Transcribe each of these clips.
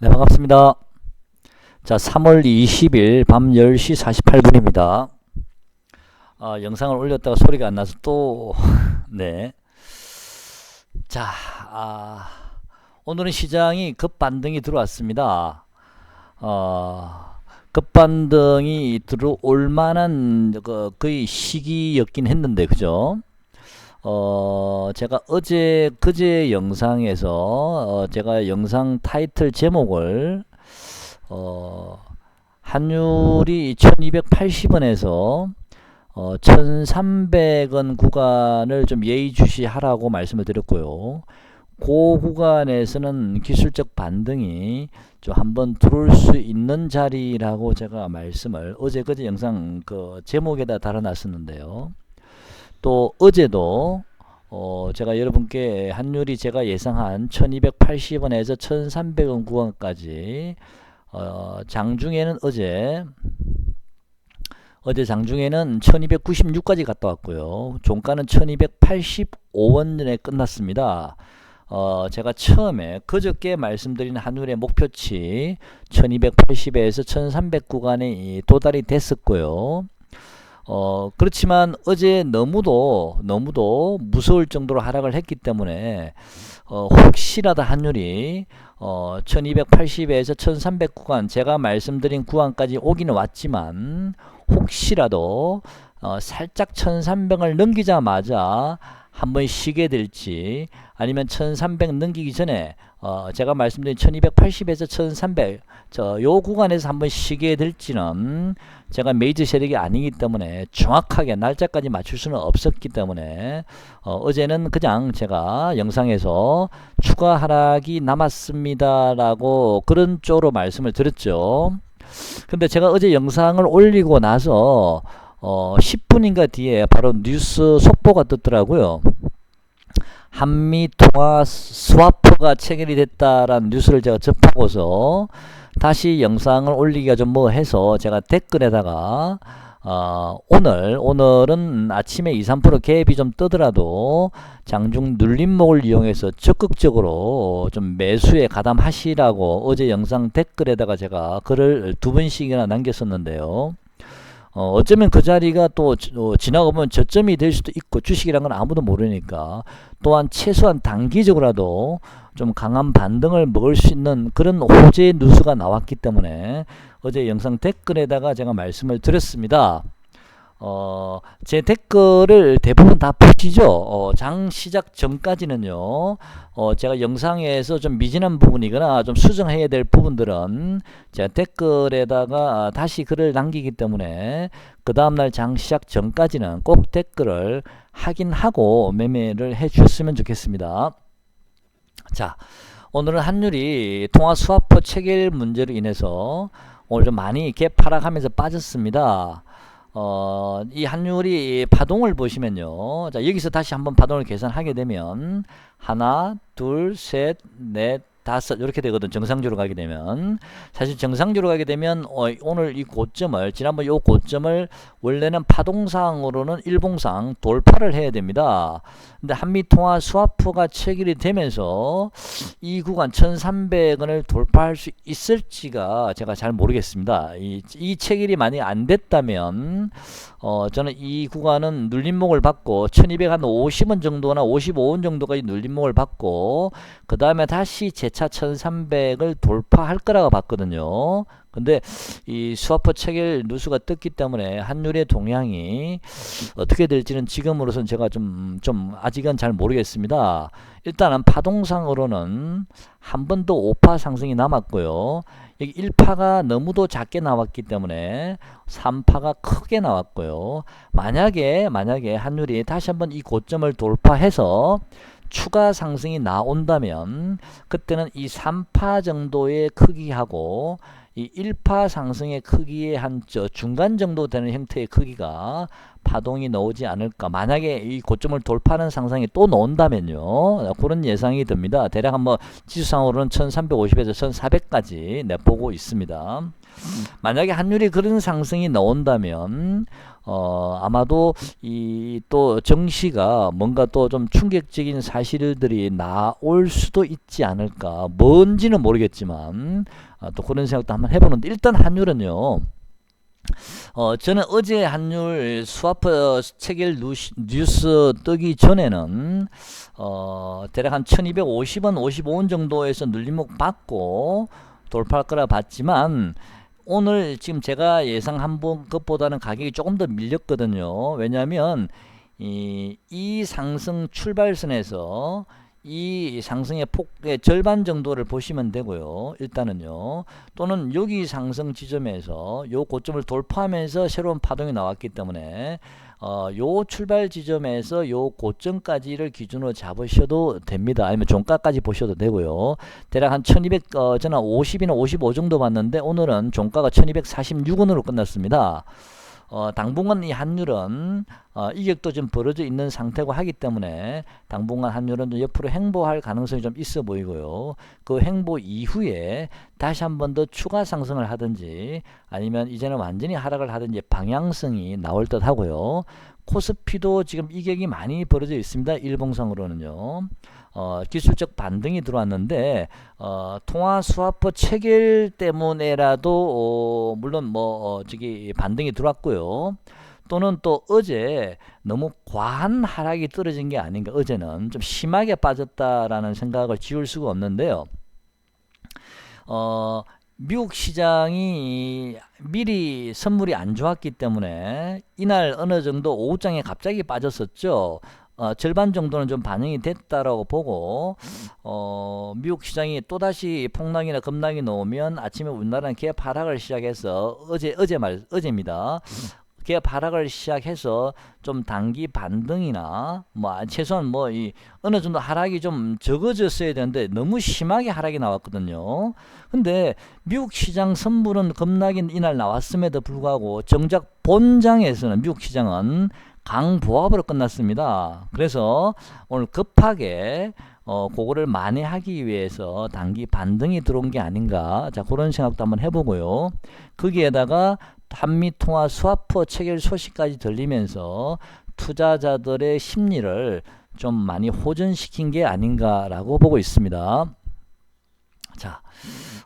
네, 반갑습니다. 자, 3월 20일 밤 10시 48분입니다. 영상을 올렸다가 소리가 안 나서 또, 네. 자, 오늘은 시장이 급반등이 들어왔습니다. 급반등이 들어올 만한 거의 시기였긴 했는데, 그죠? 제가 그제 영상에서, 제가 영상 타이틀 제목을, 환율이 1280원에서 1300원 구간을 좀 예의주시하라고 말씀을 드렸고요. 그 구간에서는 기술적 반등이 좀 한번 들어올 수 있는 자리라고 제가 말씀을 그제 영상 그 제목에다 달아놨었는데요. 또 어제도 제가 여러분께 환율이 제가 예상한 1280원에서 1300원 구간까지 장중에는 어제 장중에는 1296까지 갔다 왔고요. 종가는 1285원에 끝났습니다. 제가 처음에 그저께 말씀드린 환율의 목표치 1280에서 1300 구간에 도달이 됐었고요. 그렇지만 어제 너무도 무서울 정도로 하락을 했기 때문에 혹시라도 환율이 1280에서 1300 구간, 제가 말씀드린 구간까지 오기는 왔지만 혹시라도 살짝 1300을 넘기자마자 한번 쉬게 될지, 아니면 1300 넘기기 전에 제가 말씀드린 1280에서 1300 요 구간에서 한번 쉬게 될지는 제가 메이저 세력이 아니기 때문에 정확하게 날짜까지 맞출 수는 없었기 때문에 어제는 그냥 제가 영상에서 추가 하락이 남았습니다 라고 그런 쪽으로 말씀을 드렸죠. 근데 제가 어제 영상을 올리고 나서 10분인가 뒤에 바로 뉴스 속보가 떴더라고요. 한미 통화 스와프가 체결이 됐다라는 뉴스를 제가 접하고서 다시 영상을 올리기가 좀 해서 제가 댓글에다가 오늘은 아침에 2~3% 갭이 좀 뜨더라도 장중 눌림목을 이용해서 적극적으로 좀 매수에 가담하시라고 어제 영상 댓글에다가 제가 글을 2번씩이나 남겼었는데요. 어쩌면 그 자리가 또 지나가 보면 저점이 될 수도 있고, 주식이란 건 아무도 모르니까, 또한 최소한 단기적으로라도 좀 강한 반등을 먹을 수 있는 그런 호재 뉴스가 나왔기 때문에 어제 영상 댓글에다가 제가 말씀을 드렸습니다. 제 댓글을 대부분 다 보시죠. 장 시작 전까지는요, 제가 영상에서 좀 미진한 부분이거나 좀 수정해야 될 부분들은 제가 댓글에다가 다시 글을 남기기 때문에 그 다음날 장 시작 전까지는 꼭 댓글을 확인하고 매매를 해 주셨으면 좋겠습니다. 자, 오늘은 환율이 통화 스와프 체결 문제로 인해서 오늘 좀 많이 갭 하락하면서 빠졌습니다. 이 환율이 파동을 보시면요. 자, 여기서 다시 한번 파동을 계산하게 되면 하나, 둘, 셋, 넷, 다섯 이렇게 되거든. 정상적으로 가게 되면. 사실 정상적으로 가게 되면 오늘 이 고점을, 지난번 이 고점을 원래는 파동상으로는 일봉상 돌파를 해야 됩니다. 근데 한미통화 스와프가 체결이 되면서 이 구간 1300원을 돌파할 수 있을지가 제가 잘 모르겠습니다. 이 체결이 많이 안 됐다면 저는 이 구간은 눌림목을 받고 1250원 정도나 55원 정도까지 눌림목을 받고 그 다음에 다시 재차 1300을 돌파할 거라고 봤거든요. 근데 이 스와프 체결 뉴스가 떴기 때문에 환율의 동향이 어떻게 될지는 지금으로선 제가 좀 아직은 잘 모르겠습니다. 일단은 파동상으로는 한 번 더 5파 상승이 남았고요. 여기 1파가 너무도 작게 나왔기 때문에 3파가 크게 나왔고요. 만약에 환율이 다시 한번 이 고점을 돌파해서 추가 상승이 나온다면 그때는 이 3파 정도의 크기하고 이 1파 상승의 크기의 한 중간 정도 되는 형태의 크기가 파동이 나오지 않을까. 만약에 이 고점을 돌파하는 상승이 또 나온다면요, 그런 예상이 듭니다. 대략 한번 지수상으로는 1350에서 1400까지 내보고 있습니다. 만약에 환율이 그런 상승이 나온다면 아마도 이 또 정시가 뭔가 또 좀 충격적인 사실들이 나올 수도 있지 않을까. 뭔지는 모르겠지만 또 그런 생각도 한번 해보는데, 일단 환율은요. 저는 어제 환율 스와프 체결 뉴스 뜨기 전에는 대략 한 1250원 55원 정도에서 눌림목 받고 돌파할 거라 봤지만, 오늘 지금 제가 예상한 것보다는 가격이 조금 더 밀렸거든요. 왜냐하면 이 상승 출발선에서 이 상승의 폭의 절반 정도를 보시면 되고요. 일단은요. 또는 여기 상승 지점에서 요 고점을 돌파하면서 새로운 파동이 나왔기 때문에 요 출발 지점에서 요 고점까지를 기준으로 잡으셔도 됩니다. 아니면 종가까지 보셔도 되고요. 대략 한 1200, 저는 50이나 55 정도 봤는데, 오늘은 종가가 1246원으로 끝났습니다. 당분간 이 환율은 이격도 좀 벌어져 있는 상태고 하기 때문에 당분간 환율은 좀 옆으로 횡보할 가능성이 좀 있어 보이고요. 그 횡보 이후에 다시 한 번 더 추가 상승을 하든지 아니면 이제는 완전히 하락을 하든지 방향성이 나올 듯 하고요. 코스피도 지금 이격이 많이 벌어져 있습니다. 일봉상으로는요. 기술적 반등이 들어왔는데 통화 스와프 체결 때문에라도 물론 저기 반등이 들어왔고요. 또는 또 어제 너무 과한 하락이 떨어진 게 아닌가. 어제는 좀 심하게 빠졌다라는 생각을 지울 수가 없는데요. 미국 시장이 미리 선물이 안 좋았기 때문에 이날 어느 정도 오후장에 갑자기 빠졌었죠. 절반 정도는 좀 반영이 됐다라고 보고, 미국 시장이 또다시 폭락이나 급락이 나오면 아침에 우리나라는 갭 하락을 시작해서 어제입니다. 갭 하락을 시작해서 좀 단기 반등이나 최소한 어느 정도 하락이 좀 적어졌어야 되는데 너무 심하게 하락이 나왔거든요. 근데 미국 시장 선물은 급락이 이날 나왔음에도 불구하고 정작 본장에서는 미국 시장은 강보합으로 끝났습니다. 그래서 오늘 급하게 그거를 만회하기 위해서 단기 반등이 들어온 게 아닌가. 자, 그런 생각도 한번 해보고요. 거기에다가 한미통화 스와프 체결 소식까지 들리면서 투자자들의 심리를 좀 많이 호전시킨 게 아닌가라고 보고 있습니다. 자,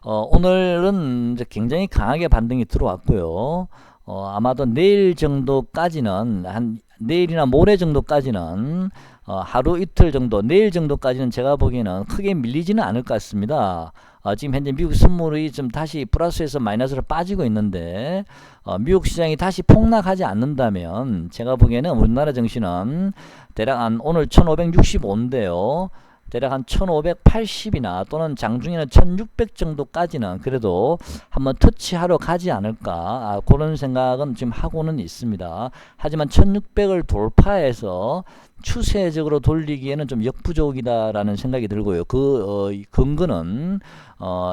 오늘은 이제 굉장히 강하게 반등이 들어왔고요. 아마도 내일 정도까지는 내일이나 모레 정도까지는 하루 이틀 정도, 내일 정도까지는 제가 보기에는 크게 밀리지는 않을 것 같습니다. 지금 현재 미국 선물이 좀 다시 플러스에서 마이너스로 빠지고 있는데, 미국 시장이 다시 폭락하지 않는다면 제가 보기에는 우리나라 증시는 대략 한 오늘 1565인데요. 대략 한 1580이나 또는 장중에는 1600 정도까지는 그래도 한번 터치하러 가지 않을까, 그런 생각은 지금 하고는 있습니다. 하지만 1600을 돌파해서 추세적으로 돌리기에는 좀 역부족이다라는 생각이 들고요. 그 근거는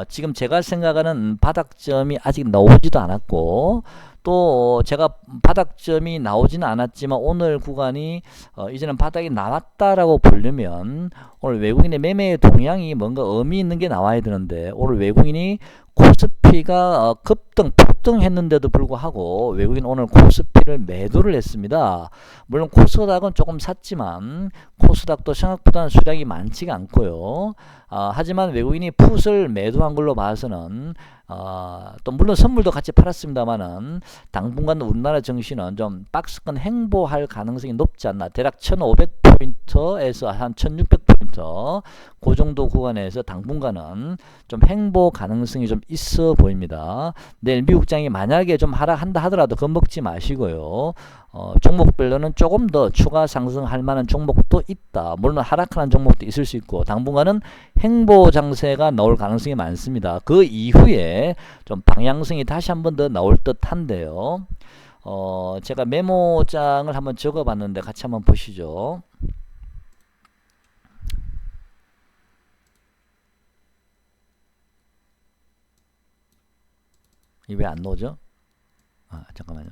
지금 제가 생각하는 바닥점이 아직 나오지도 않았고, 또 제가 바닥점이 나오지는 않았지만 오늘 구간이 이제는 바닥이 나왔다라고 보려면 오늘 외국인의 매매 동향이 뭔가 의미 있는 게 나와야 되는데, 오늘 외국인이 코스피가 급등 폭등했는데도 불구하고 외국인 오늘 코스피를 매도를 했습니다. 물론 코스닥은 조금 샀지만 코스닥도 생각보다는 수량이 많지가 않고요. 하지만 외국인이 풋을 매도한 걸로 봐서는 또 물론 선물도 같이 팔았습니다만은 당분간 우리나라 증시는 좀 박스권 횡보할 가능성이 높지 않나. 대략 1500포인트에서 한 1600포인트 그 정도 구간에서 당분간은 좀 횡보 가능성이 좀 있어 보입니다. 내일 미국장이 만약에 좀 하락한다 하더라도 겁먹지 마시고요. 종목별로는 조금 더 추가 상승할 만한 종목도 있다. 물론 하락하는 종목도 있을 수 있고 당분간은 횡보 장세가 나올 가능성이 많습니다. 그 이후에 좀 방향성이 다시 한 번 더 나올 듯 한데요. 제가 메모장을 한번 적어 봤는데 같이 한번 보시죠. 이 왜 안 나오죠? 잠깐만요.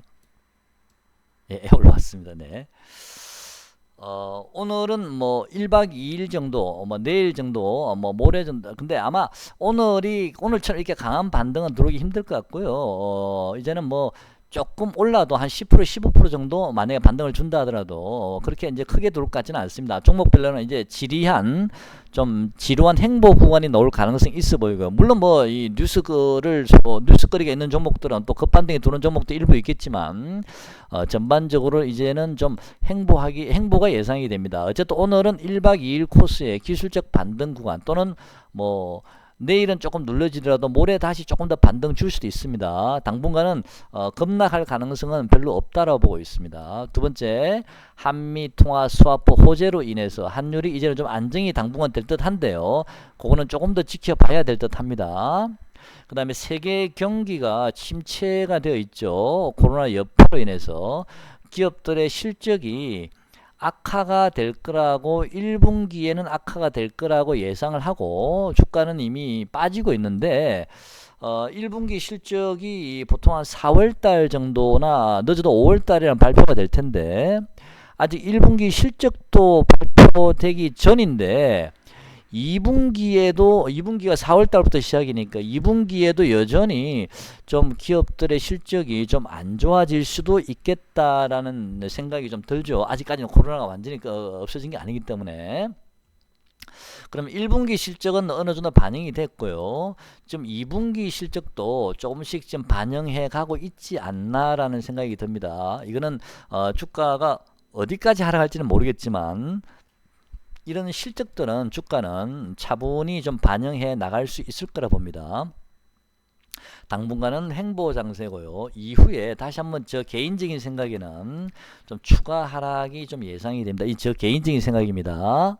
예, 올라왔습니다. 네. 오늘은 1박 2일 정도, 내일 정도, 모레 정도. 근데 아마 오늘처럼 이렇게 강한 반등은 들어오기 힘들 것 같고요. 이제는 조금 올라도 한 10% 15% 정도 만약에 반등을 준다 하더라도 그렇게 이제 크게 돌 것 같지는 않습니다. 종목별로는 이제 지리한 좀 지루한 행보 구간이 나올 가능성이 있어 보이고요. 물론 뭐 이 뉴스거리가 있는 종목들은 또 급반등이 도는 종목도 일부 있겠지만 전반적으로 이제는 좀 행보가 예상이 됩니다. 어쨌든 오늘은 1박 2일 코스의 기술적 반등 구간 또는 뭐 내일은 조금 눌러지더라도 모레 다시 조금 더 반등 줄 수도 있습니다. 당분간은 급락할 가능성은 별로 없다라고 보고 있습니다. 두 번째, 한미 통화 스와프 호재로 인해서 환율이 이제는 좀 안정이 당분간 될 듯 한데요. 그거는 조금 더 지켜봐야 될 듯 합니다. 그 다음에 세계 경기가 침체가 되어 있죠. 코로나 여파로 인해서 기업들의 실적이 악화가 될 거라고 1분기에는 악화가 될 거라고 예상을 하고 주가는 이미 빠지고 있는데 1분기 실적이 보통 한 4월달 정도나 늦어도 5월달이란 발표가 될 텐데 아직 1분기 실적도 발표되기 전인데 2분기가 4월달부터 시작이니까 2분기에도 여전히 좀 기업들의 실적이 좀 안 좋아질 수도 있겠다라는 생각이 좀 들죠. 아직까지는 코로나가 완전히 없어진 게 아니기 때문에. 그럼 1분기 실적은 어느 정도 반영이 됐고요. 지금 2분기 실적도 조금씩 지금 반영해 가고 있지 않나라는 생각이 듭니다. 이거는 주가가 어디까지 하락할지는 모르겠지만 이런 실적들은 주가는 차분히 좀 반영해 나갈 수 있을 거라 봅니다. 당분간은 횡보 장세고요. 이후에 다시 한번 저 개인적인 생각에는 좀 추가 하락이 좀 예상이 됩니다. 이 저 개인적인 생각입니다.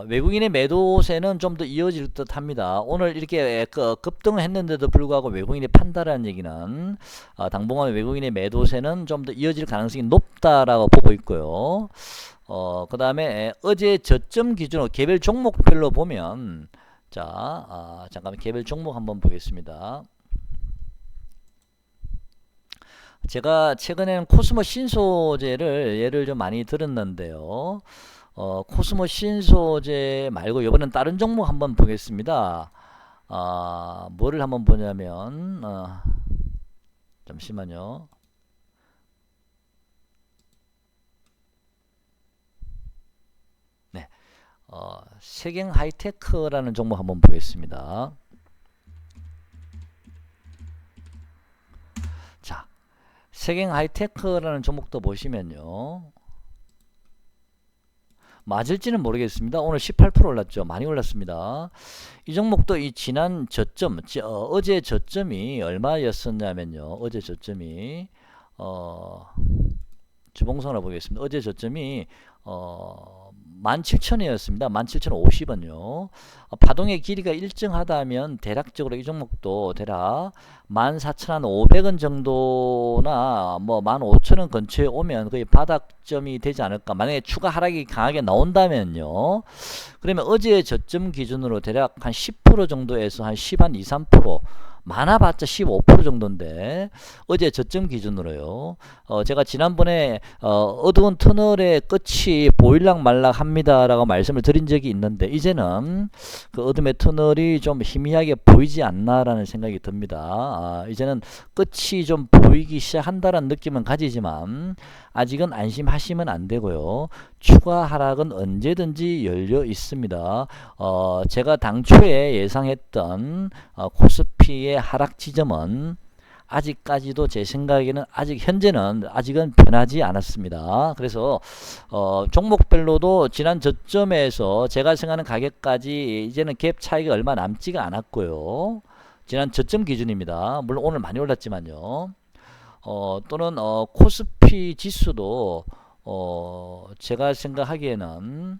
외국인의 매도세는 좀 더 이어질 듯 합니다. 오늘 이렇게 급등을 했는데도 불구하고 외국인이 판다라는 얘기는 당분간 외국인의 매도세는 좀 더 이어질 가능성이 높다라고 보고 있고요. 그 다음에 어제 저점 기준으로 개별 종목별로 보면 잠깐만 개별 종목 한번 보겠습니다. 제가 최근에는 코스모 신소재를 예를 좀 많이 들었는데요. 코스모 신소재 말고 이번엔 다른 종목 한번 보겠습니다. 뭐를 한번 보냐면 잠시만요. 네, 세경 하이테크라는 종목 한번 보겠습니다. 자, 세경 하이테크라는 종목도 보시면요. 맞을지는 모르겠습니다. 오늘 18% 올랐죠. 많이 올랐습니다. 이 종목도 이 지난 저점, 어제 저점이 얼마였었냐면요. 어제 저점이 주봉선으로 보겠습니다. 어제 저점이 17,000원이었습니다. 17,050원요. 파동의 길이가 일정하다면 대략적으로 이 종목도 대략 14,500원 정도나 뭐 15,000원 근처에 오면 거의 바닥점이 되지 않을까. 만약에 추가 하락이 강하게 나온다면요. 그러면 어제 저점 기준으로 대략 한 10% 정도에서 한 10, 한 2, 3% 많아봤자 15% 정도인데 어제 저점 기준으로요. 제가 지난번에 어두운 터널의 끝이 보일락 말락 합니다라고 말씀을 드린 적이 있는데 이제는 그 어둠의 터널이 좀 희미하게 보이지 않나라는 생각이 듭니다. 이제는 끝이 좀 보이기 시작한다라는 느낌은 가지지만 아직은 안심하시면 안 되고요. 추가 하락은 언제든지 열려 있습니다. 제가 당초에 예상했던 코스피의 하락 지점은 아직까지도 제 생각에는 아직은 변하지 않았습니다. 그래서 종목별로도 지난 저점에서 제가 생각하는 가격까지 이제는 갭 차이가 얼마 남지가 않았고요. 지난 저점 기준입니다. 물론 오늘 많이 올랐지만요. 또는 코스피 지수도 제가 생각하기에는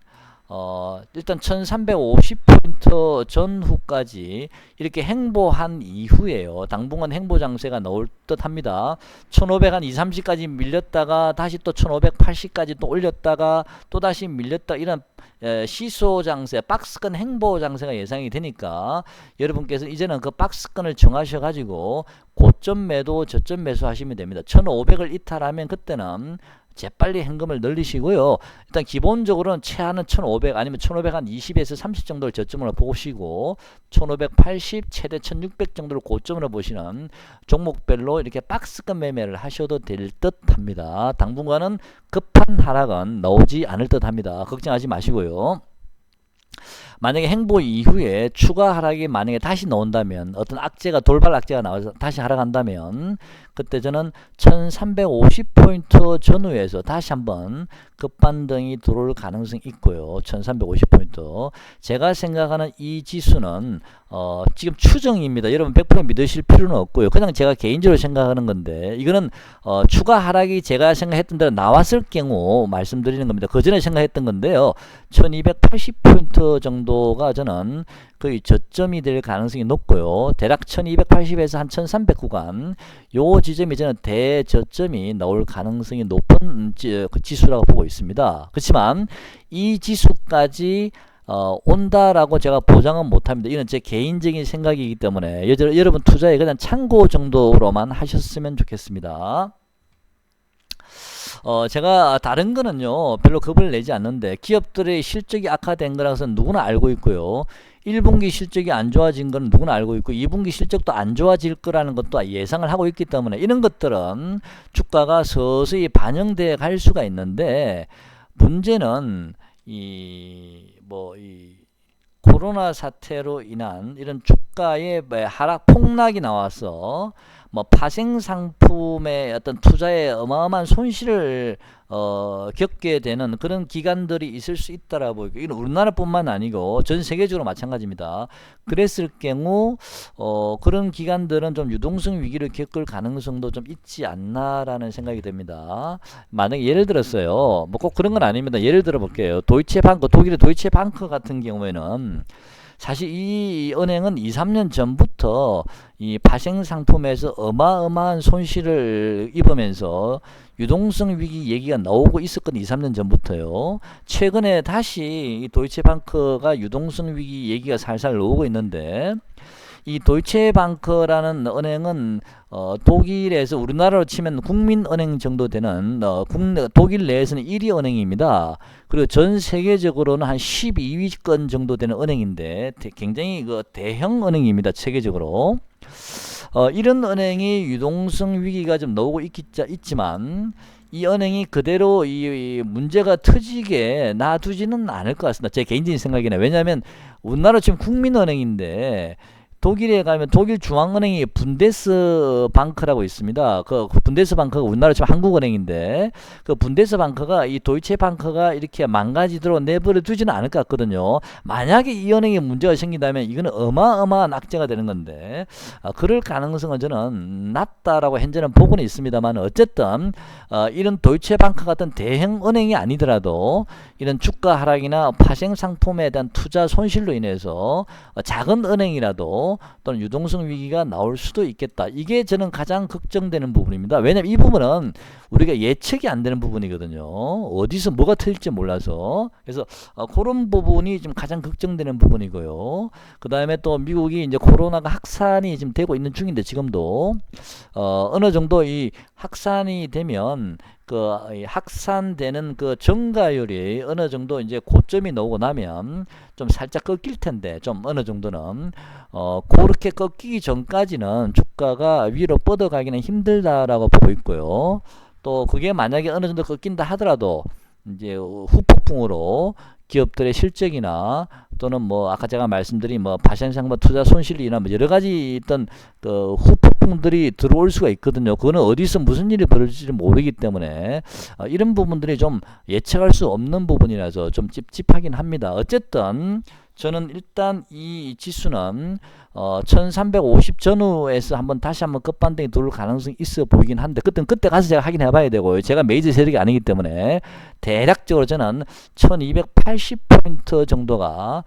일단 1350포인트 전후까지 이렇게 행보한 이후에요. 당분간 행보 장세가 나올 듯 합니다. 1500 한 2, 30까지 밀렸다가 다시 또 1580까지 또 올렸다가 또 다시 밀렸다 이런 시소 장세, 박스권 행보 장세가 예상이 되니까 여러분께서 이제는 그 박스권을 정하셔 가지고 고점 매도, 저점 매수 하시면 됩니다. 1500을 이탈하면 그때는 재빨리 현금을 늘리시고요. 일단 기본적으로는 최하는 1500 아니면 1500 한 20에서 30 정도를 저점으로 보시고 1580 최대 1600 정도를 고점으로 보시는 종목별로 이렇게 박스권 매매를 하셔도 될 듯 합니다. 당분간은 급한 하락은 나오지 않을 듯 합니다. 걱정하지 마시고요. 만약에 행보 이후에 추가 하락이 만약에 다시 나온다면, 어떤 악재가, 돌발 악재가 나와서 다시 하락한다면, 그때 저는 1350포인트 전후에서 다시 한번 급반등이 들어올 가능성이 있고요. 1350포인트. 제가 생각하는 이 지수는 지금 추정입니다. 여러분 100% 믿으실 필요는 없고요. 그냥 제가 개인적으로 생각하는 건데, 이거는 추가 하락이 제가 생각했던 대로 나왔을 경우 말씀드리는 겁니다. 그 전에 생각했던 건데요. 1280포인트 정도가 저는 거의 저점이 될 가능성이 높고요. 대략 1280에서 한 1300 구간, 요 지점이 저는 대저점이 나올 가능성이 높은 지수라고 보고 있습니다. 그렇지만 이 지수까지 온다라고 제가 보장은 못합니다. 이건 제 개인적인 생각이기 때문에 여러분 투자에 그냥 참고 정도로만 하셨으면 좋겠습니다. 제가 다른 거는요 별로 겁을 내지 않는데, 기업들의 실적이 악화된 거라서는 누구나 알고 있고요. 1분기 실적이 안 좋아진 건 누구나 알고 있고 2분기 실적도 안 좋아질 거라는 것도 예상을 하고 있기 때문에, 이런 것들은 주가가 서서히 반영돼 갈 수가 있는데, 문제는 이 코로나 사태로 인한 이런 주가의 하락 폭락이 나와서 파생 상품의 어떤 투자에 어마어마한 손실을 겪게 되는 그런 기간들이 있을 수 있다라고 보이고, 이건 우리나라뿐만 아니고 전 세계적으로 마찬가지입니다. 그랬을 경우 그런 기간들은 좀 유동성 위기를 겪을 가능성도 좀 있지 않나라는 생각이 듭니다. 만약에 예를 들었어요, 꼭 그런 건 아닙니다. 예를 들어 볼게요. 도이체방크, 독일의 도이체방크 같은 경우에는 사실 이 은행은 2, 3년 전부터 이 파생 상품에서 어마어마한 손실을 입으면서 유동성 위기 얘기가 나오고 있었거든요. 2, 3년 전부터요. 최근에 다시 이 도이체방크가 유동성 위기 얘기가 살살 나오고 있는데, 이 도이체방크라는 은행은 독일에서 우리나라로 치면 국민은행 정도 되는 독일 내에서는 1위 은행입니다. 그리고 전 세계적으로는 한 12위권 정도 되는 은행인데 굉장히 대형 은행입니다. 세계적으로. 이런 은행이 유동성 위기가 좀 나오고 있지만 이 은행이 그대로 이 문제가 터지게 놔두지는 않을 것 같습니다. 제 개인적인 생각이네. 왜냐하면 우리나라 지금 국민은행인데, 독일에 가면 독일 중앙은행이 분데스방크라고 있습니다. 그 분데스방크가 우리나라 지금 한국은행인데, 그 분데스방크가 이 도이체방크가 이렇게 망가지도록 내버려 두지는 않을 것 같거든요. 만약에 이 은행에 문제가 생긴다면 이거는 어마어마한 악재가 되는 건데, 그럴 가능성은 저는 낮다라고 현재는 보고는 있습니다만, 어쨌든 이런 도이체방크 같은 대형 은행이 아니더라도 이런 주가 하락이나 파생 상품에 대한 투자 손실로 인해서 작은 은행이라도 또는 유동성 위기가 나올 수도 있겠다. 이게 저는 가장 걱정되는 부분입니다. 왜냐하면 이 부분은 우리가 예측이 안 되는 부분이거든요. 어디서 뭐가 터질지 몰라서. 그래서 그런 부분이 좀 가장 걱정되는 부분이고요. 그 다음에 또 미국이 이제 코로나가 확산이 지금 되고 있는 중인데, 지금도 어느 정도 이 확산이 되면 확산되는 증가율이 어느 정도 이제 고점이 나오고 나면 좀 살짝 꺾일 텐데, 좀 어느 정도는 그렇게 꺾이기 전까지는 주가가 위로 뻗어가기는 힘들다라고 보고 있고요. 또 그게 만약에 어느 정도 꺾인다 하더라도 이제 후폭풍으로 기업들의 실적이나 또는 아까 제가 말씀드린 파생상품 투자 손실이나 여러 가지 있던 후폭풍들이 들어올 수가 있거든요. 그거는 어디서 무슨 일이 벌어질지 모르기 때문에 이런 부분들이 좀 예측할 수 없는 부분이라서 좀 찝찝하긴 합니다. 어쨌든 저는 일단 이 지수는 1350 전후에서 다시 한번 급반등이 들어올 가능성이 있어 보이긴 한데, 그때 가서 제가 확인해 봐야 되고요. 제가 메이저 세력이 아니기 때문에 대략적으로 저는 1280포인트 정도가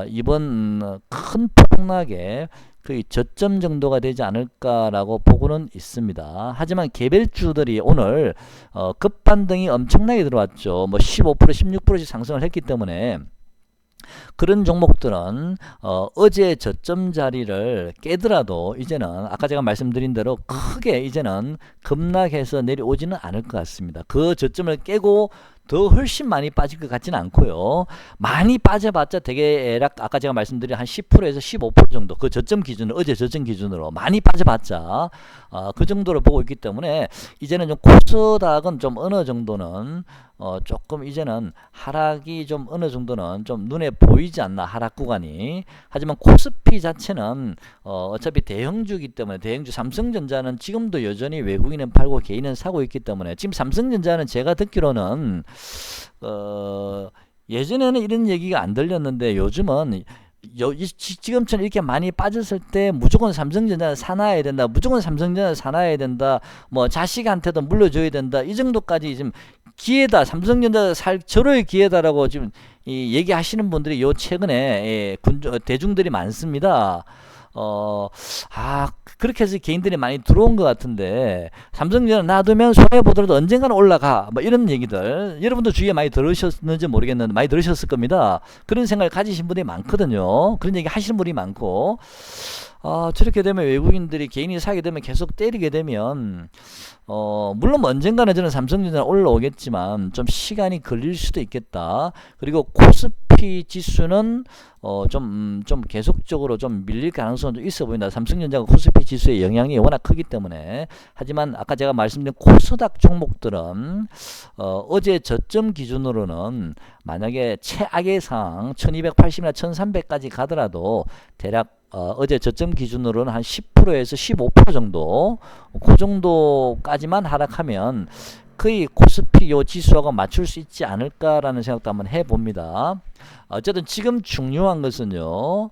이번 큰 폭락에 거의 저점 정도가 되지 않을까라고 보고는 있습니다. 하지만 개별주들이 오늘 급반등이 엄청나게 들어왔죠. 15% 16%씩 상승을 했기 때문에 그런 종목들은 어제 저점 자리를 깨더라도 이제는 아까 제가 말씀드린 대로 크게 이제는 급락해서 내려오지는 않을 것 같습니다. 그 저점을 깨고 더 훨씬 많이 빠질 것 같지는 않고요. 많이 빠져봤자 되게 아까 제가 말씀드린 한 10%에서 15% 정도 그 저점 기준으로 어제 저점 기준으로 많이 빠져봤자 그 정도로 보고 있기 때문에 이제는 좀 코스닥은 좀 어느 정도는 조금 이제는 하락이 좀 어느 정도는 좀 눈에 보이지 않나 하락 구간이. 하지만 코스피 자체는 어차피 대형주기 때문에 대형주 삼성전자는 지금도 여전히 외국인은 팔고 개인은 사고 있기 때문에 지금 삼성전자는 제가 듣기로는 예전에는 이런 얘기가 안 들렸는데 요즘은 지금처럼 이렇게 많이 빠졌을 때 무조건 삼성전자는 사놔야 된다. 무조건 삼성전자는 사놔야 된다. 뭐 자식한테도 물려줘야 된다. 이 정도까지 지금 기회다. 삼성전자 살 절호의 기회다라고 지금 얘기하시는 분들이 요 최근에 대중들이 많습니다. 그렇게 해서 개인들이 많이 들어온 것 같은데 삼성전자 놔두면 손해보더라도 언젠가는 올라가 뭐 이런 얘기들 여러분도 주위에 많이 들으셨는지 모르겠는데 많이 들으셨을 겁니다. 그런 생각을 가지신 분들이 많거든요. 그런 얘기 하시는 분이 많고 저렇게 되면 외국인들이 개인이 사게 되면 계속 때리게 되면 물론 언젠가는 저는 삼성전자 올라오겠지만 좀 시간이 걸릴 수도 있겠다. 그리고 코스피 지수는 좀 계속적으로 좀 밀릴 가능성은 좀 있어 보인다. 삼성전자가 코스피 지수의 영향이 워낙 크기 때문에. 하지만 아까 제가 말씀드린 코스닥 종목들은 어제 저점 기준으로는 만약에 최악의 상황 1280이나 1300까지 가더라도 대략 어제 저점 기준으로는 한 10%에서 15% 정도 그 정도까지만 하락하면 거의 코스피 요 지수하고 맞출 수 있지 않을까라는 생각도 한번 해봅니다. 어쨌든 지금 중요한 것은요.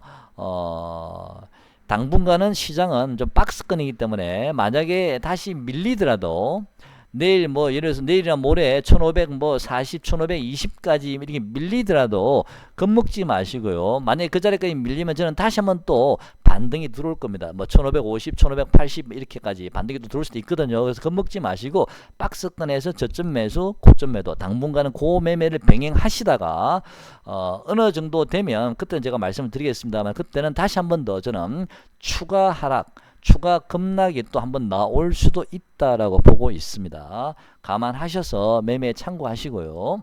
당분간은 시장은 좀 박스권이기 때문에 만약에 다시 밀리더라도 내일 뭐 예를 들어서 내일이나 모레 1500 뭐 40, 1520까지 이렇게 밀리더라도 겁먹지 마시고요. 만약에 그 자리까지 밀리면 저는 다시 한번 또 반등이 들어올 겁니다. 뭐 1550, 1580 이렇게까지 반등이 또 들어올 수도 있거든요. 그래서 겁먹지 마시고 박스권에서 저점 매수, 고점 매도 당분간은 고매매를 병행하시다가 어느 정도 되면 그때는 제가 말씀을 드리겠습니다만 그때는 다시 한번 더 저는 추가 하락 추가 급락이 또 한번 나올 수도 있다라고 보고 있습니다. 감안하셔서 매매에 참고하시고요.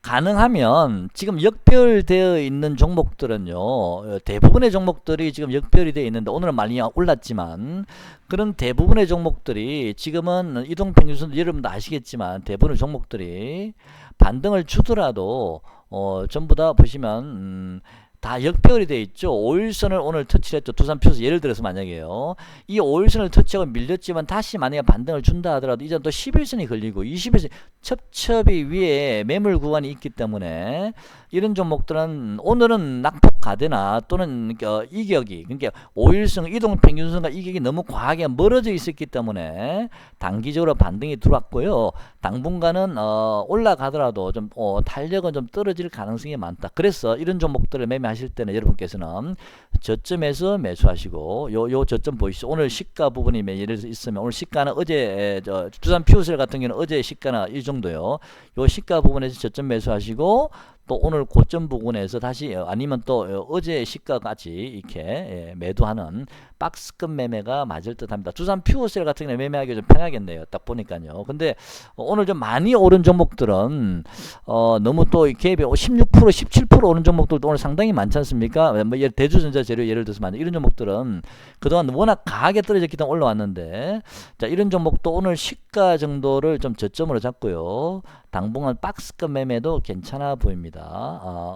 가능하면 지금 역별되어 있는 종목들은요. 대부분의 종목들이 지금 역별이 되어 있는데 오늘은 많이 올랐지만 그런 대부분의 종목들이 지금은 이동평균선 여러분도 아시겠지만 대부분의 종목들이 반등을 주더라도 전부 다 보시면 다 역별이 되어 있죠. 5일선을 오늘 터치를 했죠. 두산표에서 예를 들어서 만약에요. 이 5일선을 터치하고 밀렸지만 다시 만약에 반등을 준다 하더라도 이제 또 11선이 걸리고 21선 첩첩이 위에 매물 구간이 있기 때문에 이런 종목들은 오늘은 낙폭 가대나 또는 이격이 그러니까 5일선 이동평균선과 이격이 너무 과하게 멀어져 있었기 때문에 단기적으로 반등이 들어왔고요. 당분간은 올라가더라도 좀 탄력은 좀 떨어질 가능성이 많다. 그래서 이런 종목들을 매매하실 때는 여러분께서는 저점에서 매수하시고 요 저점 보이시죠? 오늘 시가 부분이 예를 들어서 있으면 오늘 시가는 어제 두산 퓨어셀 같은 경우는 어제 시가는 이 정도요. 요 시가 부분에서 저점 매수하시고 또 오늘 고점 부분에서 다시 아니면 또 어제 시가같이 이렇게 매도하는 박스권 매매가 맞을 듯 합니다. 두산 퓨어셀 같은 경우는 매매하기 좀 편하겠네요. 딱 보니까요. 근데 오늘 좀 많이 오른 종목들은 너무 또 갭이 16% 17% 오른 종목들도 오늘 상당히 많지 않습니까? 뭐 대주전자 재료 예를 들어서 이런 종목들은 그동안 워낙 강하게 떨어졌기 때문에 올라왔는데 자 이런 종목도 오늘 시가 정도를 좀 저점으로 잡고요. 당분간 박스권 매매도 괜찮아 보입니다.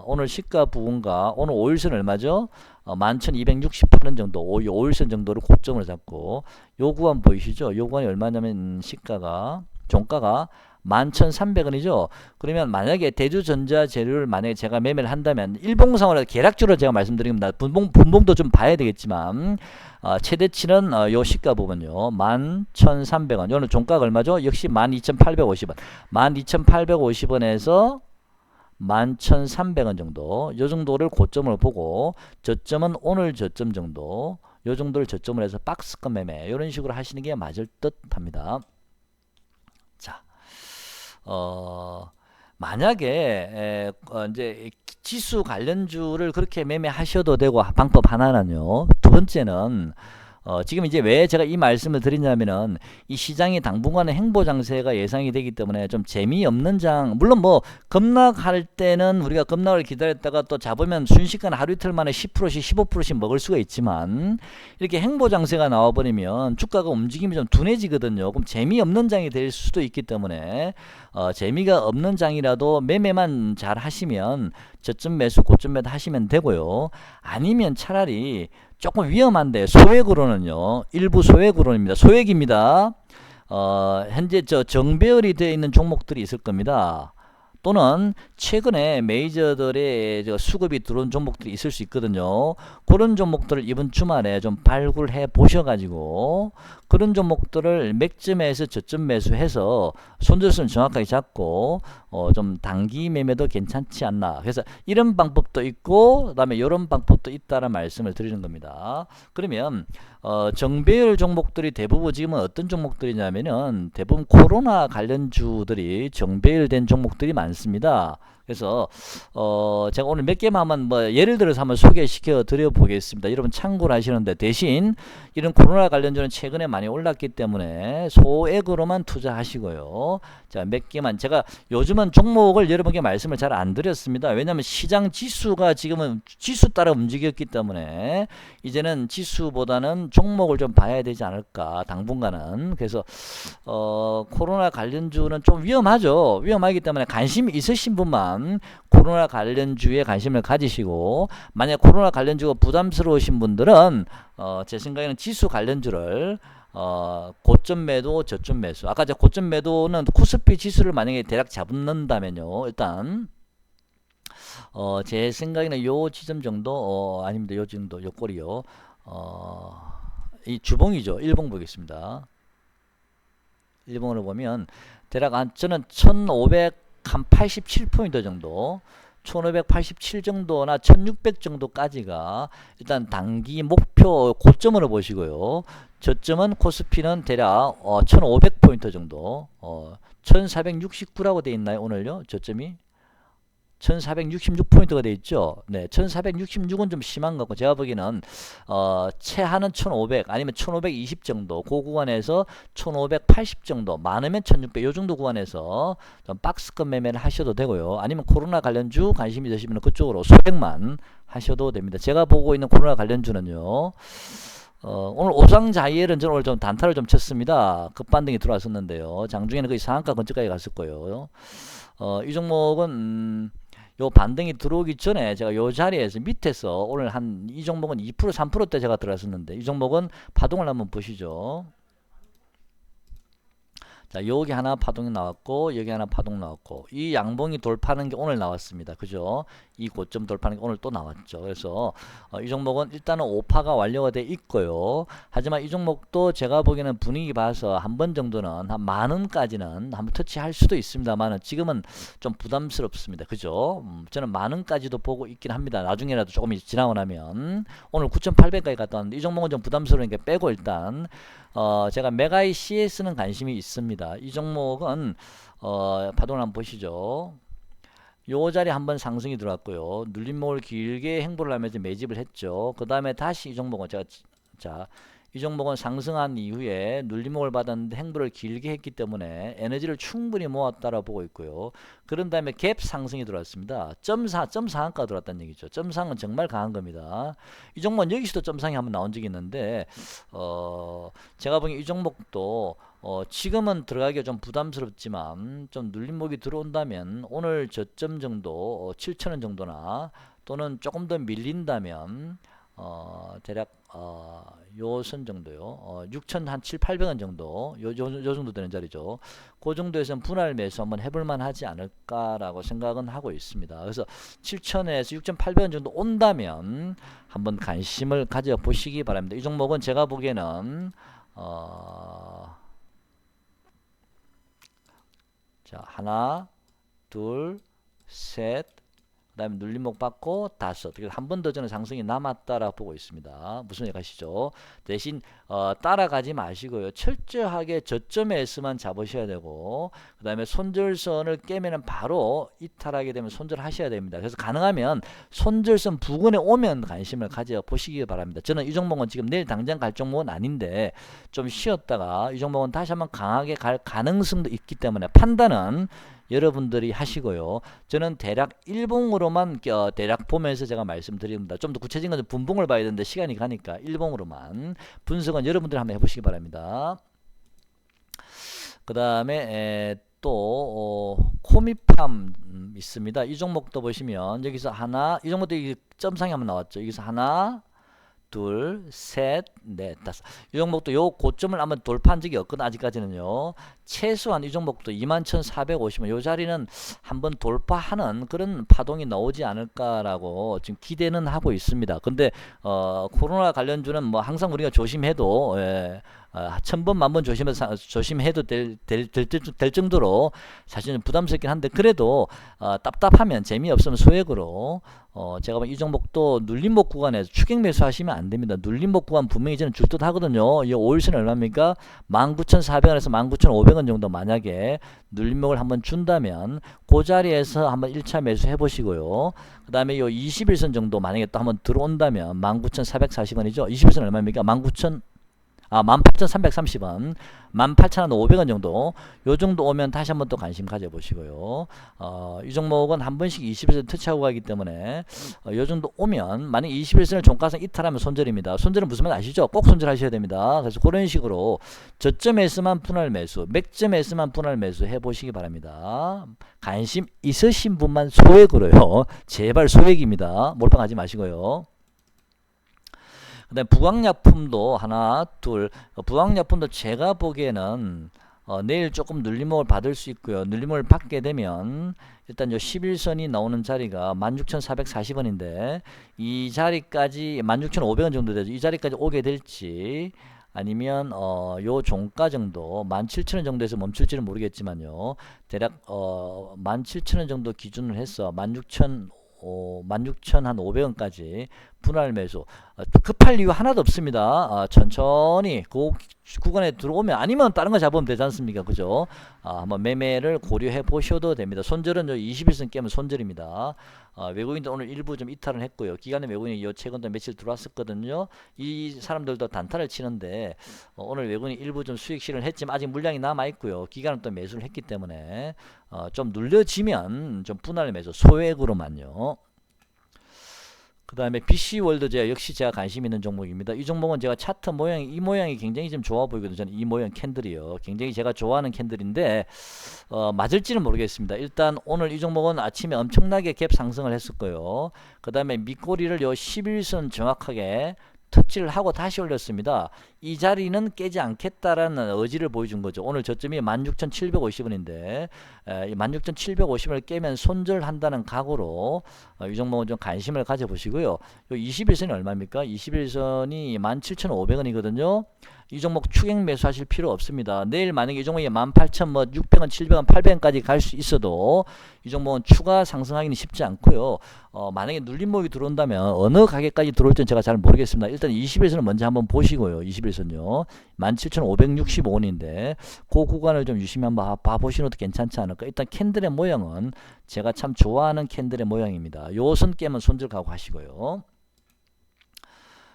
오늘 시가 부분과 오늘 5일선 얼마죠? 11,268원 정도 5일선 정도를 고점으로 잡고 요 구간 보이시죠? 요 구간이 얼마냐면 시가가 종가가 11,300원이죠. 그러면 만약에 대주전자 재료를 만약에 제가 매매를 한다면 일봉상으로 계략적으로 제가 말씀드립니다. 분봉도 좀 봐야 되겠지만 최대치는 요 시가 부분요. 11,300원. 오늘 종가가 얼마죠? 역시 12,850원. 12,850원에서 11,300원 정도 요 정도를 고점을 보고 저점은 오늘 저점 정도 요 정도를 저점을 해서 박스권 매매 이런 식으로 하시는 게 맞을 듯 합니다. 자, 만약에 이제 지수 관련주를 그렇게 매매하셔도 되고 방법 하나는요. 두 번째는 지금 이제 왜 제가 이 말씀을 드리냐면은 이 시장이 당분간은 행보 장세가 예상이 되기 때문에 좀 재미없는 물론 뭐 급락할 때는 우리가 급락을 기다렸다가 또 잡으면 순식간에 하루 이틀 만에 10%씩 15%씩 먹을 수가 있지만 이렇게 행보 장세가 나와버리면 주가가 움직임이 좀 둔해지거든요. 그럼 재미없는 장이 될 수도 있기 때문에 재미가 없는 장이라도 매매만 잘 하시면 저점 매수 고점 매도 하시면 되고요. 아니면 차라리 조금 위험한데 소액으로는요. 일부 소액으로입니다. 소액입니다. 현재 정배열이 되어 있는 종목들이 있을 겁니다. 또는 최근에 메이저들의 수급이 들어온 종목들이 있을 수 있거든요. 그런 종목들을 이번 주말에 좀 발굴해 보셔가지고 그런 종목들을 맥점에서 저점 매수해서 손절선 정확하게 잡고 좀 단기 매매도 괜찮지 않나. 그래서 이런 방법도 있고 그다음에 이런 방법도 있다는 말씀을 드리는 겁니다. 그러면 정배열 종목들이 대부분 지금은 어떤 종목들이냐면은 대부분 코로나 관련주들이 정배열된 종목들이 많습니다. 그래서 제가 오늘 몇 개만 한번 뭐 예를 들어서 한번 소개시켜 드려 보겠습니다. 여러분 참고를 하시는데 대신 이런 코로나 관련주는 최근에 많이 올랐기 때문에 소액으로만 투자하시고요. 자, 몇 개만 제가 요즘은 종목을 여러분께 말씀을 잘 안 드렸습니다. 왜냐하면 시장 지수가 지금은 지수 따라 움직였기 때문에 이제는 지수보다는 종목을 좀 봐야 되지 않을까 당분간은. 그래서 코로나 관련주는 좀 위험하죠. 위험하기 때문에 관심 있으신 분만 코로나 관련주에 관심을 가지시고 만약 코로나 관련주가 부담스러우신 분들은 제 생각에는 지수 관련주를 고점 매도 저점 매수 아까 제가 고점 매도는 코스피 지수를 만약에 대략 잡는다면요 일단 제 생각에는 요 지점 정도 아닙니다 요 정도 요 꼴이요 이 주봉이죠 일봉 보겠습니다 일봉으로 보면 대략 저는 1587포인트 정도 1587 정도나 1600 정도까지가 일단 단기 목표 고점으로 보시고요. 저점은 코스피는 대략 1500포인트 정도 1469라고 되어 있나요 오늘요 저점이 1466포인트가 되어 있죠. 네, 1466은 좀 심한 것 같고 제가 보기에는 최하는 1500 아니면 1520 정도 그 구간에서 1580 정도 많으면 1600 요 정도 구간에서 좀 박스권 매매를 하셔도 되고요. 아니면 코로나 관련주 관심이 되시면 그쪽으로 소액만 하셔도 됩니다. 제가 보고 있는 코로나 관련주는요. 오늘 오상자이엘은 저는 오늘 좀 단타를 좀 쳤습니다. 급반등이 들어왔었는데요. 장중에는 거의 상한가 근처까지 갔을 거예요. 이 종목은 요 반등이 들어오기 전에 제가 요 자리에서 밑에서 오늘 한 이 종목은 2% 3%대 제가 들어갔었는데 이 종목은 파동을 한번 보시죠. 자, 여기 하나 파동이 나왔고 여기 하나 파동 나왔고 이 양봉이 돌파하는 게 오늘 나왔습니다. 그죠? 이 고점 돌파하는 게 오늘 또 나왔죠. 그래서 이 종목은 일단은 5파가 완료가 돼 있고요. 하지만 이 종목도 제가 보기에는 분위기 봐서 한 번 정도는 한 10,000원까지는 한번 터치할 수도 있습니다만 지금은 좀 부담스럽습니다. 그죠? 저는 10,000원까지도 보고 있긴 합니다. 나중에라도 조금 지나고 나면 오늘 9,800까지 갔다 왔는데 이 종목은 좀 부담스러우니까 빼고 일단 제가 메가이 CS는 관심이 있습니다. 이 종목은 파동을 한번 보시죠. 요 자리 한번 상승이 들어왔고요. 눌림목을 길게 행보를 하면서 매집을 했죠. 그 다음에 다시 이 종목은 이 종목은 상승한 이후에 눌림목을 받았는데 행보를 길게 했기 때문에 에너지를 충분히 모았다라고 보고 있고요. 그런 다음에 갭 상승이 들어왔습니다. 점상한가 들어왔다는 얘기죠. 점상은 정말 강한 겁니다. 이 종목은 여기서도 점상이 한번 나온 적이 있는데 제가 보기엔 이 종목도 지금은 들어가기가 좀 부담스럽지만 좀 눌림목이 들어온다면 오늘 저점 정도 7,000원 정도나 또는 조금 더 밀린다면 대략 요 선 정도요. 6,000 한 7, 800원 정도 요 정도 되는 자리죠. 그 정도에서는 분할 매수 한번 해볼만 하지 않을까라고 생각은 하고 있습니다. 그래서 7,000에서 6,800원 정도 온다면 한번 관심을 가져보시기 바랍니다. 이 종목은 제가 보기에는 자 하나 둘 셋 다음에 눌림목 받고 5. 그래서 한 번 더 저는 상승이 남았다라고 보고 있습니다. 무슨 얘기 하시죠? 대신 따라가지 마시고요. 철저하게 저점에서만 잡으셔야 되고, 그 다음에 손절선을 깨면은 바로 이탈하게 되면 손절하셔야 됩니다. 그래서 가능하면 손절선 부근에 오면 관심을 가져 보시기 바랍니다. 저는 이 종목은 지금 내일 당장 갈 종목은 아닌데 좀 쉬었다가 이 종목은 다시 한번 강하게 갈 가능성도 있기 때문에 판단은 여러분들이 하시고요. 저는 대략 일봉으로만 대략 보면서 제가 말씀드립니다. 좀 더 구체적인 건 분봉을 봐야 되는데 시간이 가니까 일봉으로만 분석은 여러분들이 한번 해보시기 바랍니다. 그 다음에 또 코미팜 있습니다. 이 종목도 보시면 여기서 하나, 이 종목도 점상이 한번 나왔죠. 여기서 하나, 둘, 셋, 넷, 다섯. 이 종목도 요 고점을 한번 돌파한 적이 없거든. 아직까지는요. 최소한 이 종목도 21,450원 요 자리는 한번 돌파하는 그런 파동이 나오지 않을까라고 지금 기대는 하고 있습니다. 근데 코로나 관련주는 뭐 항상 우리가 조심해도 1000번 만번 조심해도 될 정도로 사실은 부담스럽긴 한데, 그래도 답답하면 재미없으면 소액으로 제가 이 종목도 눌림목 구간에서 추격 매수하시면 안 됩니다. 눌림목 구간 분명히 저는 줄듯 하거든요. 이 5일선 얼마입니까? 19,400원에서 19,500원 정도 만약에 눌림목을 한번 준다면 그 자리에서 한번 1차 매수 해보시고요. 그 다음에 이 21선 정도 만약에 또 한번 들어온다면 19,440원이죠. 21선 얼마입니까? 18,330원, 18,500원 정도, 요 정도 오면 다시 한번 또 관심 가져보시고요. 이 종목은 한 번씩 21선 터치하고 가기 때문에 요 정도 오면, 만약 21선을 종가상 이탈하면 손절입니다. 손절은 무슨 말 아시죠? 꼭 손절하셔야 됩니다. 그래서 그런 식으로 저점에서만 분할 매수, 맥점에서만 분할 매수 해보시기 바랍니다. 관심 있으신 분만 소액으로요. 제발 소액입니다. 몰빵하지 마시고요. 그 다음에 부강약품도 하나, 둘. 부강약품도 제가 보기에는 내일 조금 눌림목을 받을 수 있고요. 눌림목을 받게 되면 일단 요 11선이 나오는 자리가 16,440원인데 이 자리까지 16,500원 정도 되죠. 이 자리까지 오게 될지, 아니면 요 종가 정도 17,000원 정도에서 멈출지는 모르겠지만요. 대략 17,000원 정도 기준을 해서 16,500원까지 분할 매수. 급할 이유 하나도 없습니다. 천천히 그 구간에 들어오면, 아니면 다른 거 잡으면 되지 않습니까? 그죠? 한번 매매를 고려해 보셔도 됩니다. 손절은 21선 깨면 손절입니다. 외국인도 오늘 일부 좀 이탈을 했고요. 기관의 외국인이 최근도 며칠 들어왔었거든요. 이 사람들도 단타를 치는데 오늘 외국인이 일부 좀 수익 실현을 했지만 아직 물량이 남아 있고요. 기관은 또 매수를 했기 때문에 좀 눌려지면 좀 분할 매수 소액으로만요. 그 다음에 BC월드 역시 제가 관심 있는 종목입니다. 이 종목은 제가 차트 모양이, 이 모양이 굉장히 좀 좋아 보이거든요. 저는 이 모양 캔들이요. 굉장히 제가 좋아하는 캔들인데, 맞을지는 모르겠습니다. 일단 오늘 이 종목은 아침에 엄청나게 갭 상승을 했었고요. 그 다음에 밑꼬리를 요 11선 정확하게 터치를 하고 다시 올렸습니다. 이 자리는 깨지 않겠다라는 의지를 보여준 거죠. 오늘 저점이 16,750원인데 이 16,750원을 깨면 손절한다는 각오로 이 종목은 좀 관심을 가져보시고요. 요 21선이 얼마입니까? 21선이 17,500원이거든요. 이 종목 추격 매수하실 필요 없습니다. 내일 만약에 이 종목이 18,600원, 700원, 800원까지 갈 수 있어도 이 종목은 추가 상승하기는 쉽지 않고요. 만약에 눌림목이 들어온다면 어느 가격까지 들어올지는 제가 잘 모르겠습니다. 일단 21선을 먼저 한번 보시고요. 21선요. 17,565원인데 그 구간을 좀 유심히 한번 봐보시는 것도 괜찮지 않을까. 일단 캔들의 모양은 제가 참 좋아하는 캔들의 모양입니다. 요 선 깨면 손절 가고 하시고요.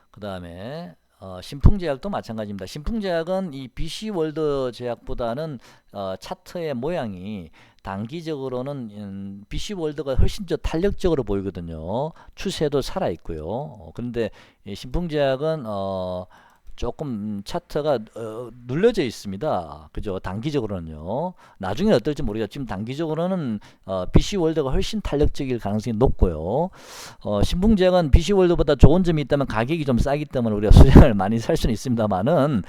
그 다음에 신풍제약도 마찬가지입니다. 신풍제약은 이 BC월드 제약보다는 차트의 모양이 단기적으로는 BC월드가 훨씬 더 탄력적으로 보이거든요. 추세도 살아있고요. 그런데 신풍제약은 조금 차트가 눌려져 있습니다. 그죠? 단기적으로는요. 나중에 어떨지 모르겠지만 지금 단기적으로는 BC월드가 훨씬 탄력적일 가능성이 높고요. 신풍제약은 BC월드보다 좋은 점이 있다면 가격이 좀 싸기 때문에 우리가 수량을 많이 살 수는 있습니다만은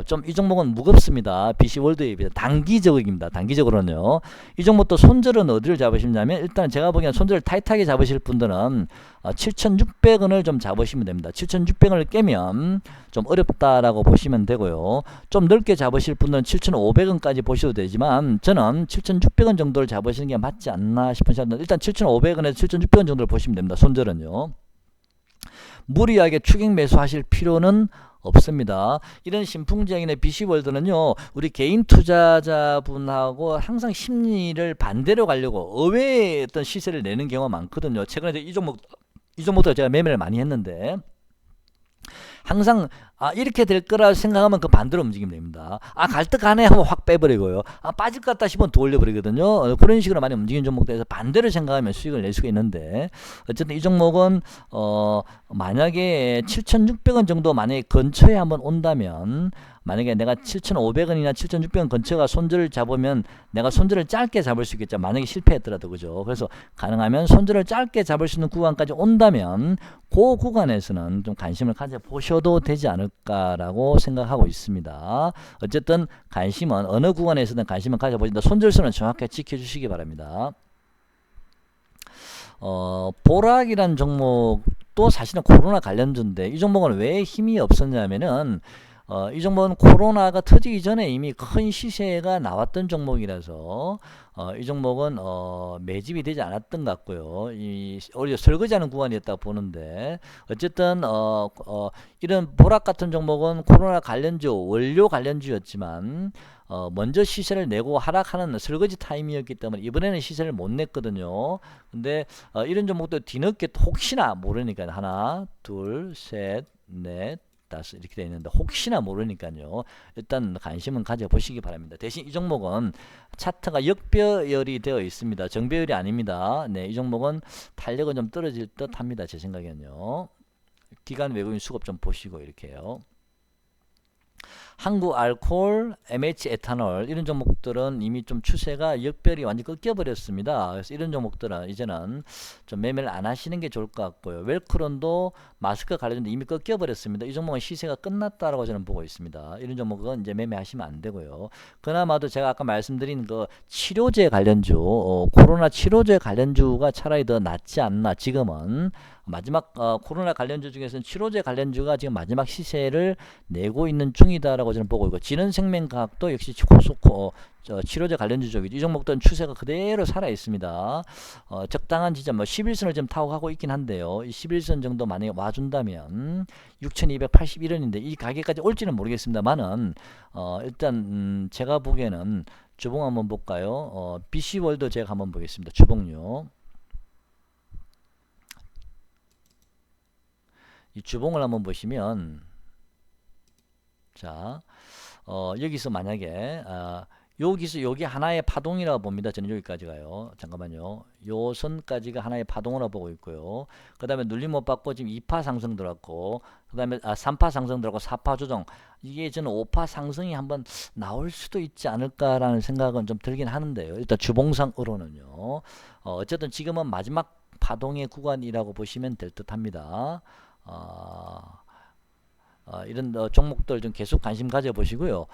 좀 이 종목은 무겁습니다. BC월드에 비해 단기적입니다. 단기적으로는요. 이 종목도 손절은 어디를 잡으시냐면, 일단 제가 보기엔 손절을 타이트하게 잡으실 분들은 7,600원을 좀 잡으시면 됩니다. 7,600원을 깨면 좀 어렵다라고 보시면 되고요. 좀 넓게 잡으실 분들은 7,500원까지 보셔도 되지만 저는 7,600원 정도를 잡으시는 게 맞지 않나 싶은 생각은 일단 7,500원에서 7,600원 정도를 보시면 됩니다. 손절은요. 무리하게 추격 매수하실 필요는 없습니다. 이런 신풍제약이나 BC월드는요, 우리 개인 투자자분하고 항상 심리를 반대로 가려고 의외의 어떤 시세를 내는 경우가 많거든요. 최근에 이 종목도 제가 매매를 많이 했는데, 항상 이렇게 될 거라 생각하면 그 반대로 움직이면 됩니다. 갈 듯 가네 하면 확 빼버리고요. 빠질 것 같다 싶으면 더 올려버리거든요. 그런 식으로 많이 움직이는 종목들에서 반대로 생각하면 수익을 낼 수가 있는데, 어쨌든 이 종목은 만약에 7,600원 정도 만약에 근처에 한번 온다면, 만약에 내가 7,500원이나 7,600원 근처가 손절을 잡으면 내가 손절을 짧게 잡을 수 있겠죠. 만약에 실패했더라도, 그죠. 그래서 가능하면 손절을 짧게 잡을 수 있는 구간까지 온다면 그 구간에서는 좀 관심을 가져보셔도 되지 않을까라고 생각하고 있습니다. 어쨌든 관심은 어느 구간에서든 관심을 가져보신다. 손절선은 정확하게 지켜주시기 바랍니다. 보락이란 종목도 사실은 코로나 관련주인데 이 종목은 왜 힘이 없었냐면은 이 종목은 코로나가 터지기 전에 이미 큰 시세가 나왔던 종목이라서 이 종목은 매집이 되지 않았던 것 같고요. 오히려 설거지하는 구간이었다고 보는데 어쨌든 이런 보락 같은 종목은 코로나 관련주, 원료 관련주였지만 먼저 시세를 내고 하락하는 설거지 타임이었기 때문에 이번에는 시세를 못 냈거든요. 근데 이런 종목도 뒤늦게 혹시나 모르니까 하나, 둘, 셋, 넷, 다섯 이렇게 되어 있는데 혹시나 모르니까요. 일단 관심은 가져보시기 바랍니다. 대신 이 종목은 차트가 역배열이 되어 있습니다. 정배열이 아닙니다. 네, 이 종목은 탄력은 좀 떨어질 듯 합니다. 제 생각에는요. 기관 외국인 수급 좀 보시고 이렇게요. 한국알코올, MH 에탄올 이런 종목들은 이미 좀 추세가 역별이 완전히 꺾여버렸습니다. 그래서 이런 종목들은 이제는 좀 매매를 안 하시는 게 좋을 것 같고요. 웰크론도 마스크 관련도 이미 꺾여버렸습니다. 이 종목은 시세가 끝났다라고 저는 보고 있습니다. 이런 종목은 이제 매매하시면 안 되고요. 그나마도 제가 아까 말씀드린 그 치료제 관련주, 코로나 치료제 관련주가 차라리 더 낫지 않나. 지금은 마지막 코로나 관련주 중에서는 치료제 관련주가 지금 마지막 시세를 내고 있는 중이다라고 저는 보고 있고, 진원생명과학도 역시 치료제 관련주 쪽이죠. 이 종목들은 추세가 그대로 살아 있습니다. 적당한 지점 11선을 지금 타고 가고 있긴 한데요. 이 11선 정도 만약에 와준다면 6,281원인데 이 가격까지 올지는 모르겠습니다만은 일단 제가 보기에는 주봉 한번 볼까요? BC월드 제가 한번 보겠습니다. 주봉요. 이 주봉을 한번 보시면, 자, 여기서 만약에 여기서 여기 하나의 파동이라고 봅니다. 저는 여기까지 가요. 잠깐만요. 요 선까지가 하나의 파동으로 보고 있고요. 그 다음에 눌림 못 받고 지금 2파 상승 들어갔고, 그 다음에 3파 상승 들어갔고 4파 조정. 이게 저는 5파 상승이 한번 나올 수도 있지 않을까라는 생각은 좀 들긴 하는데요. 일단 주봉상으로는요. 어쨌든 지금은 마지막 파동의 구간이라고 보시면 될 듯 합니다. 이런 종목들 좀 계속 관심 가져보시고요.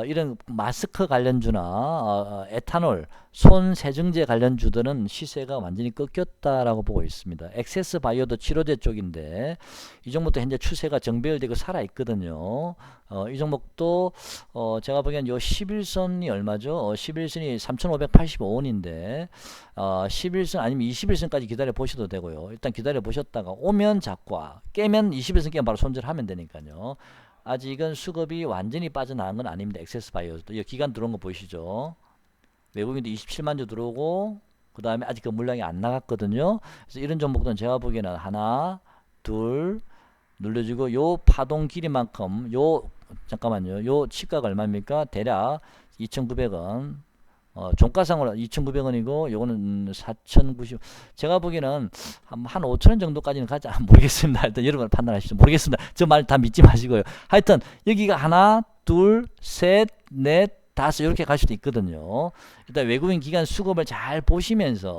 이런 마스크 관련주나 에탄올, 손세정제 관련주들은 시세가 완전히 꺾였다라고 보고 있습니다. 엑세스 바이오도 치료제 쪽인데 이 종목도 현재 추세가 정배열되고 살아있거든요. 이 종목도 제가 보기엔 요 11선이 얼마죠? 11선이 3,585원인데 11선 아니면 21선까지 기다려 보셔도 되고요. 일단 기다려 보셨다가 오면 잡고 깨면 21선 깨면 바로 손절하면 되니까요. 아직은 수급이 완전히 빠져나간 건 아닙니다. 엑세스 바이오도 이 기간 들어온 거 보이시죠? 외국인도 27만 주 들어오고 그 다음에 아직 그 물량이 안 나갔거든요. 그래서 이런 종목들은 제가 보기에는 하나, 둘 눌러주고 요 파동 길이만큼 잠깐만요. 요 치가가 얼마입니까? 대략 2,900원. 종가상으로 2,900원이고 요거는 4,090. 제가 보기에는 한 5,000원 정도까지는 가지 모르겠습니다. 일단 여러분 판단하시죠. 모르겠습니다. 저 말 다 믿지 마시고요. 하여튼 여기가 하나, 둘, 셋, 넷, 다섯 이렇게 갈 수도 있거든요. 일단 외국인 기관 수급을 잘 보시면서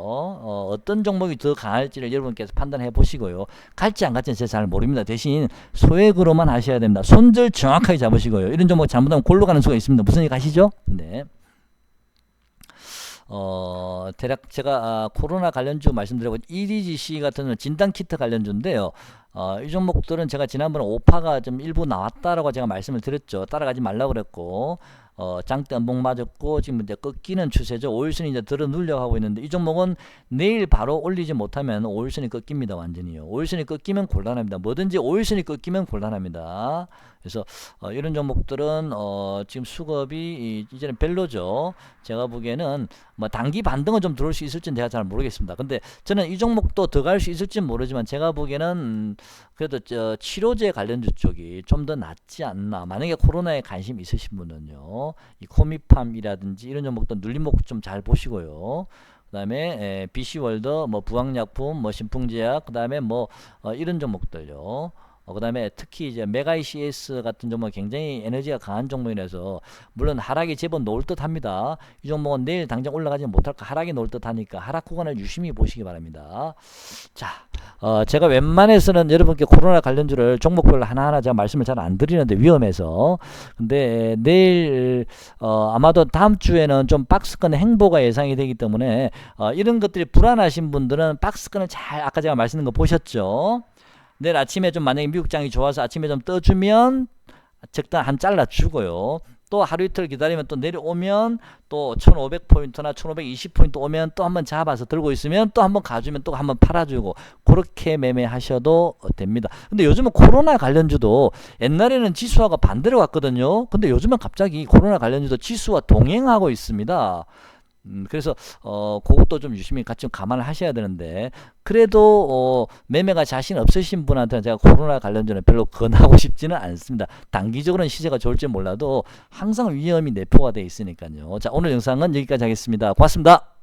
어떤 종목이 더 강할지를 여러분께서 판단해 보시고요. 갈지 안 갈지는 제가 잘 모릅니다. 대신 소액으로만 하셔야 됩니다. 손절 정확하게 잡으시고요. 이런 종목 잘못하면 골로 가는 수가 있습니다. 무슨 얘기 가시죠? 네. 대략 제가 코로나 관련주 말씀드리고 EDGC 같은 경우는 진단키트 관련주인데요. 이 종목들은 제가 지난번에 오파가 좀 일부 나왔다라고 제가 말씀을 드렸죠. 따라가지 말라고 그랬고, 장대 안봉 맞았고, 지금 이제 꺾이는 추세죠. 5일선이 이제 들어 눌려 하고 있는데, 이 종목은 내일 바로 올리지 못하면 5일선이 꺾입니다. 완전히요. 5일선이 꺾이면 곤란합니다. 뭐든지 5일선이 꺾이면 곤란합니다. 그래서 이런 종목들은 지금 수급이 이제는 별로죠. 제가 보기에는 뭐 단기 반등은 좀 들어올 수 있을지는 제가 잘 모르겠습니다. 근데 저는 이 종목도 더 갈 수 있을지는 모르지만 제가 보기에는 그래도 치료제 관련주 쪽이 좀 더 낫지 않나. 만약에 코로나에 관심 있으신 분은요, 이 코미팜이라든지 이런 종목도 눌림목 좀 잘 보시고요. 그다음에 BC월드, 뭐 부항약품, 뭐 신풍제약, 그다음에 뭐 이런 종목들요. 그다음에 특히 이제 메가이CS 같은 종목은 굉장히 에너지가 강한 종목이라서 물론 하락이 제법 놓을 듯합니다. 이 종목은 내일 당장 올라가지 못할까 하락이 놓을 듯하니까 하락 구간을 유심히 보시기 바랍니다. 자, 제가 웬만해서는 여러분께 코로나 관련주를 종목별로 하나하나 제가 말씀을 잘 안 드리는데 위험해서. 근데 내일 아마도 다음 주에는 좀 박스권 행보가 예상이 되기 때문에 이런 것들이 불안하신 분들은 박스권을 잘 아까 제가 말씀드린 거 보셨죠? 내일 아침에 좀 만약에 미국장이 좋아서 아침에 좀 떠주면 적당 한 잘라주고요. 또 하루 이틀 기다리면 또 내려오면 또 1500포인트나 1520포인트 오면 또 한번 잡아서 들고 있으면 또 한번 가주면 또 한번 팔아주고 그렇게 매매하셔도 됩니다. 근데 요즘은 코로나 관련주도 옛날에는 지수하고 반대로 갔거든요. 근데 요즘은 갑자기 코로나 관련주도 지수와 동행하고 있습니다. 그래서 그것도 좀 유심히 같이 좀 감안을 하셔야 되는데 그래도 매매가 자신 없으신 분한테는 제가 코로나 관련주는 별로 권하고 싶지는 않습니다. 단기적으로는 시세가 좋을지 몰라도 항상 위험이 내포가 되어 있으니까요. 자, 오늘 영상은 여기까지 하겠습니다. 고맙습니다.